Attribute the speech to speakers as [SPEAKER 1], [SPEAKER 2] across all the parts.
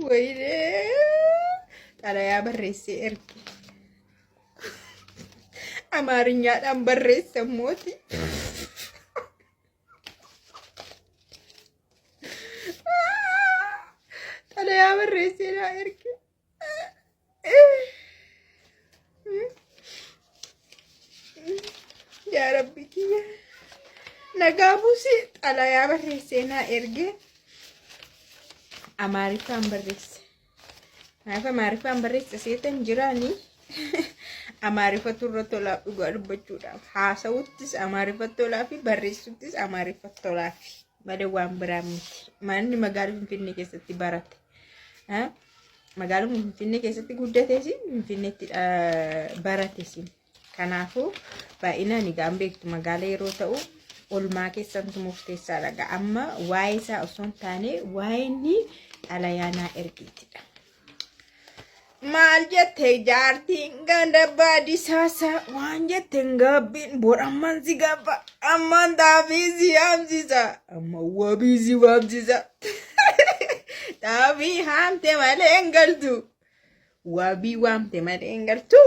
[SPEAKER 1] ወይኔ ጠላያ በሬሴ እርግ አማርኛዳን በሬሰ ሞቲ ጠላያ በሬሴ ና እርግ ያ ረቢ ኪያ ነጋቡሲ ጠላያ በሬሴ ና እርግ አማሪፋን በሬሴ Maarifa barreessa seetan jiraani amaarifa turra tolaa dhugaa dubbachuudhaaf haasawuttis amaarifa tolaa fi barreessuttis amaarifa tolaa fi malee waan biraa miti. Manni magaalaa Finfinnee keessatti barate magaalaa Finfinnee keessatti guddates Finfinneetti barates kanaafuu baay'inaan egaan beektu magaalaa yeroo ta'u olmaa keessatti murteessaadha. Amma waa'ee isaa osoo hin taane waa'ee inni xalayaanaa ergitidha. Maal jettee jaartiin ganda baadiyyaasa waan jetteen gaabbiin boodhammaan si gabba ammaan taafii si haamsisa amma wabii si waamsisa taafii haamte malee hin galtu wabii waamte malee hin galtu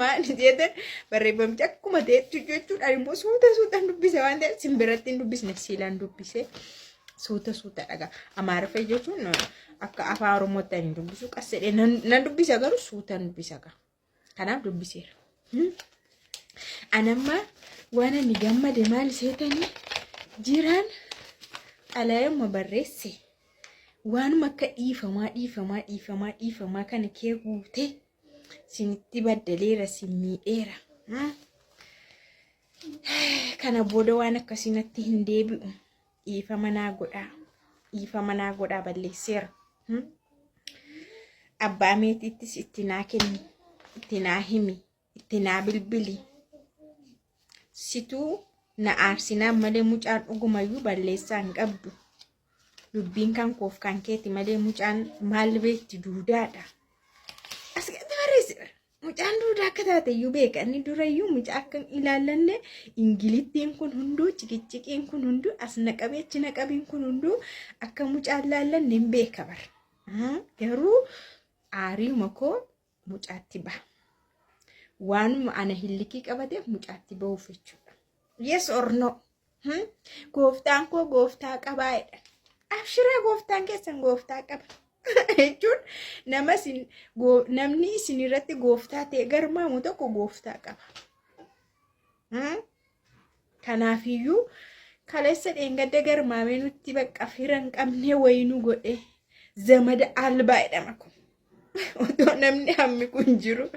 [SPEAKER 1] maal jetteen barreeffamichi akkuma ta'etti jechuudha immoo suutaan dubbise waan ta'eef simbiratti hin dubbisne siilaan dubbise suuta dhagaa amaarifa jechuun akka afaan oromootti hin dubbisu qasedhe nan dubbisa garuu suutaan dubbisa kanaaf dubbiseera. Anamma waan ani gammade maal seetanii jiraan xalayaa barreesse waanuma akka dhiifamaa kana kee guute sinitti baddaleera sin miidheera kana booda waan akkasinatti hin deebi'u dhiifama naa godhaa balleesseera. Abbaa meetittis itti naa kenni itti naa himi itti naa bilbili situu na aarsinaa malee mucaan dhugumayyuu balleessaa hin qabdu dubbiin kan koof kan keeti malee mucaan maal beekti duudaadha asirratti barreesseera. Mucaan duudaa akka taateyyuu beeka inni durayyuu mucaa akka ilaallanne ingilittiin kun hunduu ciqiciqiin kun hunduu as naqabee achi naqabiin kun hunduu akka mucaa ilaallanne hin beeka bara. Garuu aariima koo mucaatti baha waanuma ana hillikii qabateef mucaatti bahuuf jechuudha. Yes or no? Gooftaan koo gooftaa qabaa'edha. Abshiraa gooftaan keessan gooftaa qaba. Jechuun namni isin irratti gooftaa ta'e garmaamu tokko gooftaa qaba. Kanaafiyyuu kaleessa dheengadda garmaamee nutti bakka fira hin qabne wayinuu godhe zamada albaa jedhama kun. Otoo namni hammi kun jiru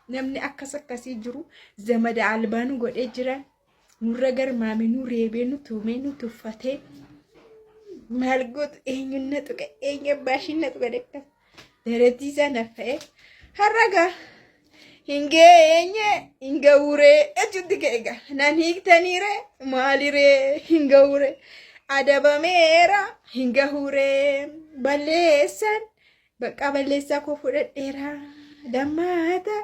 [SPEAKER 1] namni akkasii jiru zamada albaa nu godhee jira. Nurra garmaamee nu reebee nu tuumee nu tuffatee maal gootu eenyuun tuqa eenyu baashin tuqa dekka dareetii sana fa'ee harraga hinga uree ejuutti ka'eega nan hiiktaniire maaliree hinga uree adabameera hinga uree balleessan bakka balleessaa koo fudhadheera dammaata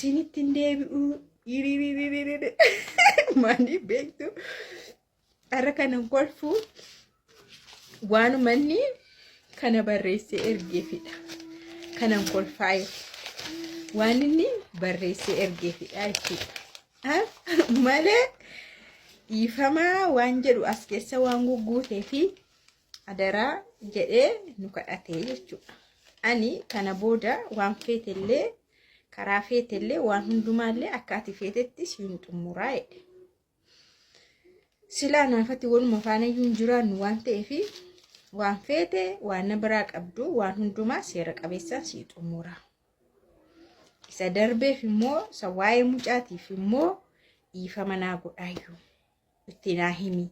[SPEAKER 1] sinitti hin deebi'u maaliif beektu har'a kanan kolfuu waanumanni kana barreessee ergeefidha kanan kolfaayo waan inni barreessee ergeefidha jechuudha malee dhiifamaa waan jedhu as keessa waan gugguutee fi adaraa jedhee nu kadhatee jechuudha. Ani kana booda waan feetellee karaa feetellee waan hundumaallee akka ati feetetti siin xumuraa jedhe. Silaa naafatti waluma faana iyyuu hin jiraannu waan ta'eefi waan feete waan na biraa qabdu waan hundumaa seera qabeessaan sii xumuraa. Isa darbeef immoo isa waa'ee mucaatiif immoo dhiifama naa godhaayyuu itti naa himi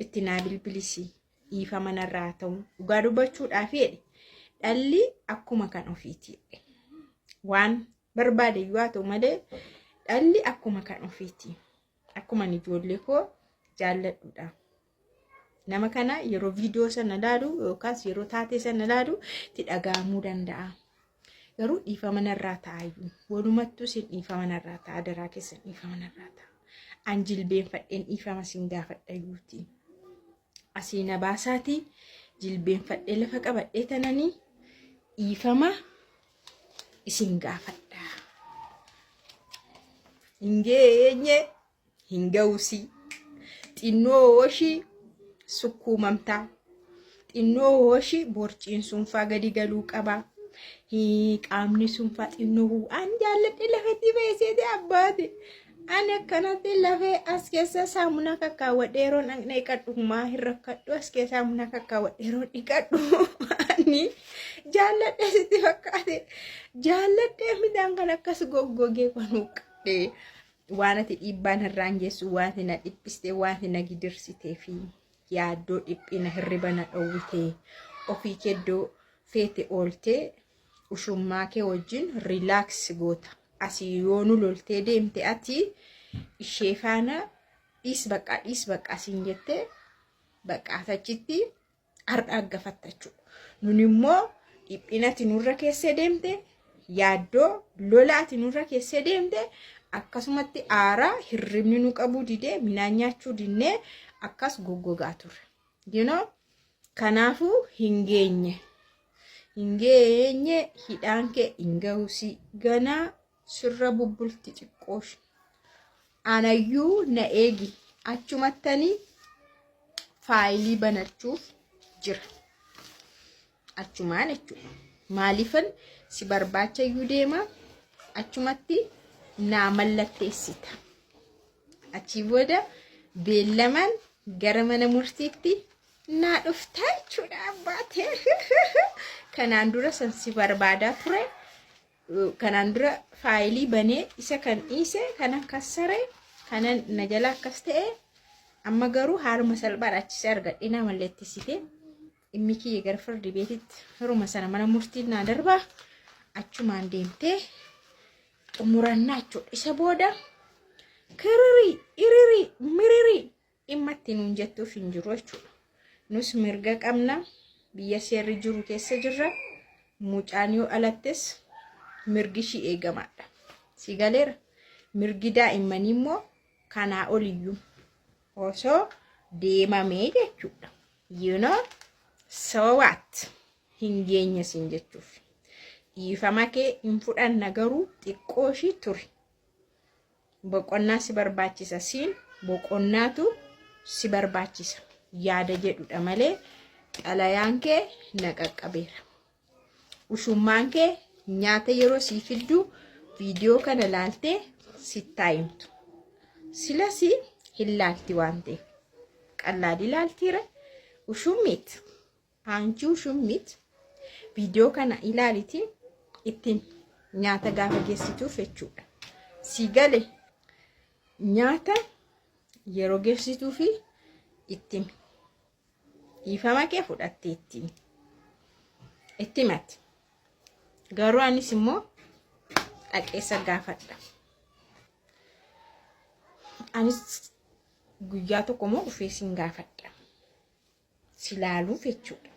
[SPEAKER 1] itti naa bilbilisi dhiifama narraa ta'u dhugaa dubbachuudhaaf jedhe dhalli akkuma kan ofiiti waan barbaade iyyuu haa ta'u malee dhalli akkuma kan ofiiti akkuma ijoollee koo jaalladhuudha. Nama kana yeroo viidiyoo sana ilaalu yookaas yeroo taatee sana ilaalu itti dhaga'amuu danda'a. Garuu dhiifama narraa ta'ayyuu walumattuu sin dhiifama narraa ta'a daraa keessan dhiifama narraa ta'a. An jilbeenfadheen dhiifama sin gaafadhayyuuti. Asiina baasaati jilbeenfadhee lafa qabadhee tananii dhiifama isin gaafadha. Hingeenye hingawusi xinnoo hoshi sukkuumamtaa xinnoo hoshi borciin sunfaa gadi galuu qaba. Qaamni sunfaa xinnoo an jaalladhe lafatti beeksite abbaate ani akkanatti lafee as keessa saamuna kakkaawwadheeroon dhaqnee qadhummaa hin rakkadhu as keessa saamuna kakkaawwadheeroon dhiqadhu ani jaalladhe sitti fakkaate jaalladhe midhaan kan akkas goggogee kanuu qabdee waan ati dhiibbaan irraan geessu waan ati na dhiphiste waan ati na gidirsitee fi yaaddoo dhiphina hirriba na dhowwitee ofii keddoo feete ooltee ushummaa kee wajjin relax goota. Asii yoonu loltee deemte ati ishee faana dhiis baqqa siin jettee baqqa achitti ardhaa gafatta jechuudha. Nun immoo dhiphinati nurra keessee deemte yaaddoo lolaati nurra keessee deemte akkasumatti aaraa hirribni nu qabuu didee midhaan nyaachuu dinnee akkas goggogaa turre. You know kanaafuu hingeenye hidhaan kee hingawusi ganaa sirra bubbulti xiqqoosh anayyuu na eegi achumattanii faayilii banachuuf jira achumaan jechuudha. Maaliifan si barbaachayyuu deema achumatti naa mallatteessita. Achii booda beellamaan gara mana murtiitti naa dhuftaa jechuudha abbaate. Kanaan dura san si barbaadaa ture. Kanaan dura faayilii banee isa kan dhiise kan akkas saree kanan na jala akkas ta'e amma garuu haaluma salphaan achise argadhee naa mallatteessite dhimmi kiyya gara fardi beetitti hiruma sana mana murtiin naa darbaa achumaan deemtee xumurannaa jechuudha. Isa booda kiririi iririi miririi dhimma itti nuun jettuuf hin jiru jechuudha. Nus mirga qabna biyya seerri jiru keessa jirra. Mucaan yoo alattes mirgi ishii eegamaadha. Si galeera mirgi daa'immanii immoo kanaa oliyyuu osoo deemamee jechuudha. You know so what hin geenye siin jechuuf dhiifama kee hin fudhanna garuu xiqqoo ishii ture. Boqonnaa si barbaachisa siin boqonnaatu si barbaachisa yaada jedhudha malee xalayaan kee na qaqqabeera. Ushummaan kee nyaata yeroo si fiddu viidiyoo kana laaltee sittaa himtu. Silasi hin laalti waan ta'eef qallaadii laaltiire ushummit aanchi ushummit viidiyoo kana ilaaliti ittiin nyaata gaafa geessituuf jechuudha. Si gale nyaata yeroo geessituufi ittiin dhiifama kee fudhattee itti mati. Garuu anis immoo dhaqeessa gaafadha. Anis guyyaa tokko immoo dhufee siin gaafadha. Si laaluuf jechuudha.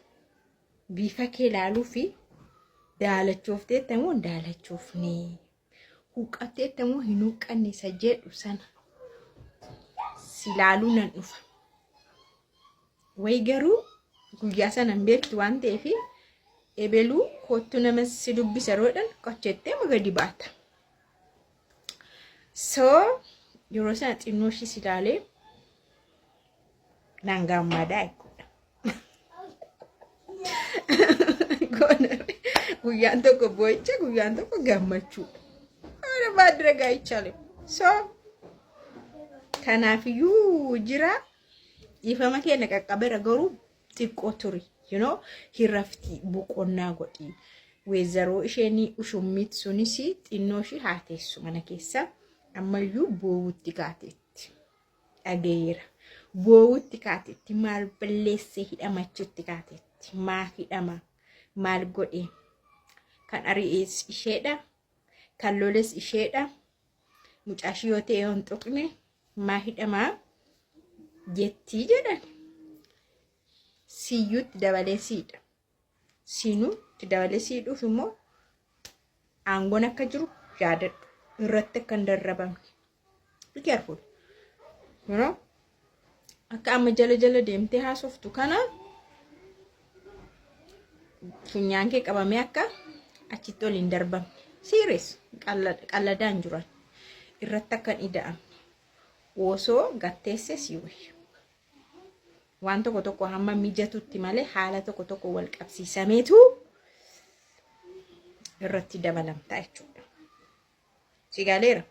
[SPEAKER 1] Bifa kee laaluufi daalachoofteetta moo hin daalachoofne huqqatteetta moo hin huqqanne isa jedhu sana si laaluu nan dhufa. Way garuu guyyaa sana hin beektu waan ta'eef ebeluu kottu nama si dubbisa roodhan qochettee magadi baata. So yeroo sana xinnoo ishii si laalee nan gammadaa jechuudha. Guyyaan tokko boo'icha guyyaan tokko gammachuu. Ana baadira gaa'ichaale. So kanaafiyyuu jira dhiifama kee na qaqqabeera garuu xiqqoo ture. You know hirrafti boqonnaa godhi. Weezaroo isheenii ushummit sunis xinnoo ishii haateessu mana keessa ammayyuu boowutti kaateetti. Dhageera. Boowutti kaateetti maal balleessee hidhamachuutti kaateetti. Maa hidhama maal godhe kan ari'ees isheedha kan loles isheedha. Mucaashii yoo ta'e hin tuqne maa hidhamaa jettii jedhan. Siyyuutti dabalee siidha. Siinuutti dabalee siidhuuf immoo aangoon akka jiru yaadadhu. Irratti akka hin darrabamne. Be careful. You know? Akka amma jala deemtee haasoftu kana funyaan kee qabamee akka achitti ol hin darbamne. Serious qalladaan jiran irratti akkan ida'am. Osoo gatteesse si wayya. Waan tokko hamma mijatutti malee haala tokko wal qabsiisameetu irratti dabalamta jechuudha. Sigaleera.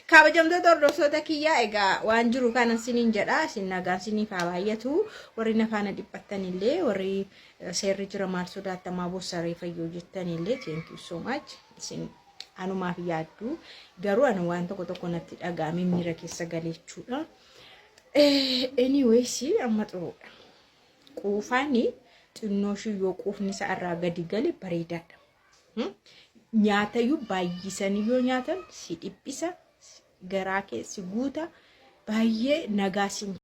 [SPEAKER 1] Kabajamtoota hordoftoota kiyyaa egaa waan jiru kana siniin jedha. Isin nagaan siniif haa baay'atu. Warri nafaana dhiphattan illee warri seerri jira maal sodaattamaa bossaree fayyoo jettan illee thank you so much. Isin anumaaf yaaddu. Garuu ani waan tokko natti dhagaame miira keessa galeechuudha. Anyways amma xuruudha. Quufaani xinnoo yoo quufni isaa irraa gadi gale bareedaadha. Nyaatayyuu baay'isanii yoo nyaatan si dhiphisa garaa kee si guuta baay'ee nagaa si